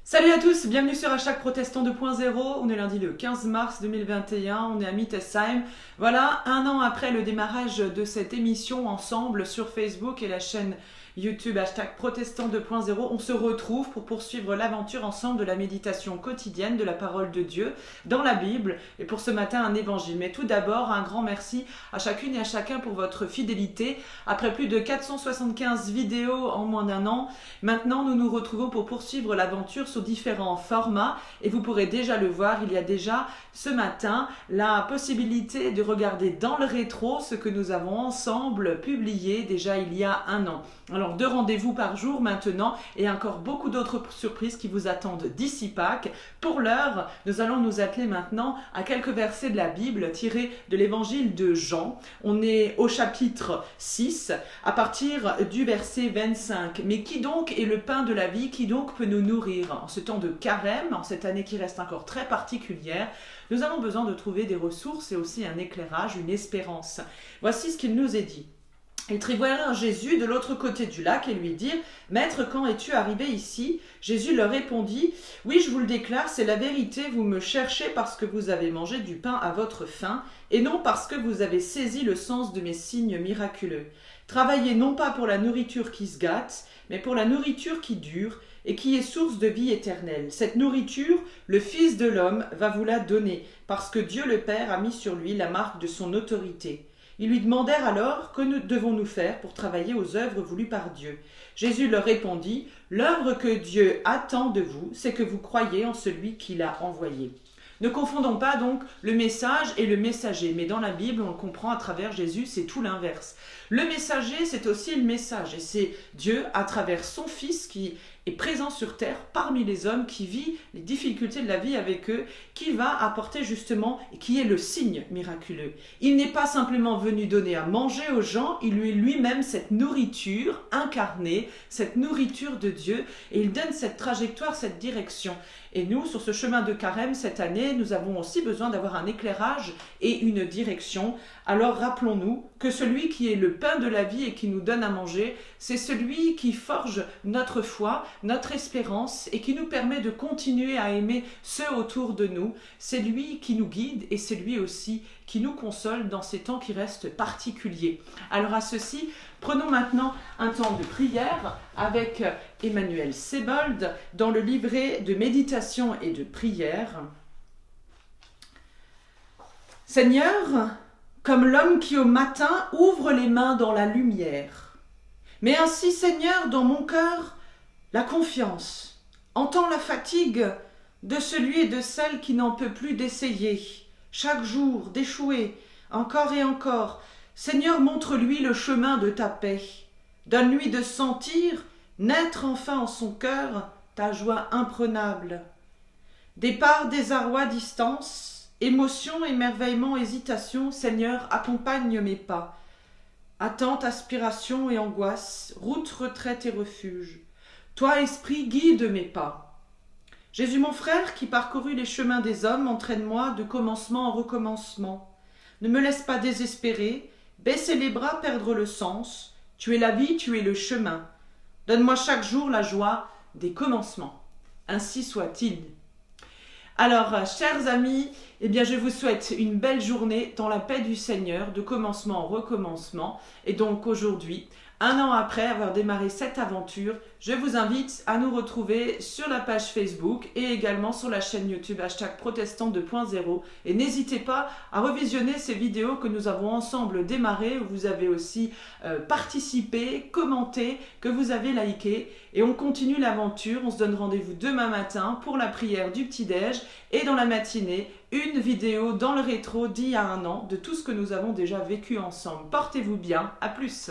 Salut à tous, bienvenue sur #Protestant 2.0, on est lundi le 15 mars 2021, on est à Mittesheim. Voilà, un an après le démarrage de cette émission ensemble sur Facebook et la chaîne YouTube #Protestant 2.0, on se retrouve pour poursuivre l'aventure ensemble de la méditation quotidienne de la parole de Dieu dans la Bible et pour ce matin un évangile. Mais tout d'abord, un grand merci à chacune et à chacun pour votre fidélité. Après plus de 475 vidéos en moins d'un an, maintenant nous nous retrouvons pour poursuivre l'aventure sous différents formats et vous pourrez déjà le voir, il y a déjà ce matin la possibilité de regarder dans le rétro ce que nous avons ensemble publié déjà il y a un an. Alors 2 rendez-vous par jour maintenant et encore beaucoup d'autres surprises qui vous attendent d'ici Pâques. Pour l'heure, nous allons nous atteler maintenant à quelques versets de la Bible tirés de l'évangile de Jean. On est au chapitre 6 à partir du verset 25. Mais qui donc est le pain de la vie? Qui donc peut nous nourrir? En ce temps de carême, en cette année qui reste encore très particulière, nous avons besoin de trouver des ressources et aussi un éclairage, une espérance. Voici ce qu'il nous est dit. Ils trivoyèrent Jésus de l'autre côté du lac et lui dirent « Maître, quand es-tu arrivé ici ?» Jésus leur répondit « Oui, je vous le déclare, c'est la vérité, vous me cherchez parce que vous avez mangé du pain à votre faim, et non parce que vous avez saisi le sens de mes signes miraculeux. Travaillez non pas pour la nourriture qui se gâte, mais pour la nourriture qui dure, et qui est source de vie éternelle. Cette nourriture, le Fils de l'homme va vous la donner, parce que Dieu le Père a mis sur lui la marque de son autorité. » Ils lui demandèrent alors « Que devons-nous faire pour travailler aux œuvres voulues par Dieu ?» Jésus leur répondit « L'œuvre que Dieu attend de vous, c'est que vous croyiez en celui qui l'a envoyé. » Ne confondons pas donc le message et le messager, mais dans la Bible, on le comprend à travers Jésus, c'est tout l'inverse. Le messager, c'est aussi le message, et c'est Dieu, à travers son Fils, qui est présent sur terre, parmi les hommes, qui vit les difficultés de la vie avec eux, qui va apporter justement, et qui est le signe miraculeux. Il n'est pas simplement venu donner à manger aux gens, il lui est lui-même cette nourriture incarnée, cette nourriture de Dieu, et il donne cette trajectoire, cette direction. Et nous, sur ce chemin de carême, cette année, nous avons aussi besoin d'avoir un éclairage et une direction. Alors rappelons-nous que celui qui est le pain de la vie et qui nous donne à manger, c'est celui qui forge notre foi, notre espérance et qui nous permet de continuer à aimer ceux autour de nous. C'est lui qui nous guide et c'est lui aussi qui nous console dans ces temps qui restent particuliers. Alors à ceci, prenons maintenant un temps de prière avec Emmanuel Sebold dans le livret de méditation et de prière. Seigneur, comme l'homme qui au matin ouvre les mains dans la lumière, mais ainsi, Seigneur, dans mon cœur, la confiance, entends la fatigue de celui et de celle qui n'en peut plus d'essayer, chaque jour d'échouer, encore et encore. Seigneur, montre-lui le chemin de ta paix. Donne-lui de sentir, naître enfin en son cœur, ta joie imprenable. Départ, désarroi, distance, émotion, émerveillement, hésitation, Seigneur, accompagne mes pas. Attente, aspiration et angoisse, route, retraite et refuge. Toi, Esprit, guide mes pas. Jésus, mon frère, qui parcourut les chemins des hommes, entraîne-moi de commencement en recommencement. Ne me laisse pas désespérer, baisser les bras, perdre le sens. Tu es la vie, tu es le chemin. Donne-moi chaque jour la joie des commencements. Ainsi soit-il. Alors, chers amis, eh bien, je vous souhaite une belle journée dans la paix du Seigneur, de commencement en recommencement. Et donc aujourd'hui, un an après avoir démarré cette aventure, je vous invite à nous retrouver sur la page Facebook et également sur la chaîne YouTube #Protestant 2.0. Et n'hésitez pas à revisionner ces vidéos que nous avons ensemble démarrées, où vous avez aussi participé, commenté, que vous avez liké. Et on continue l'aventure, on se donne rendez-vous demain matin pour la prière du petit-déj et dans la matinée, une vidéo dans le rétro d'il y a un an de tout ce que nous avons déjà vécu ensemble. Portez-vous bien, à plus.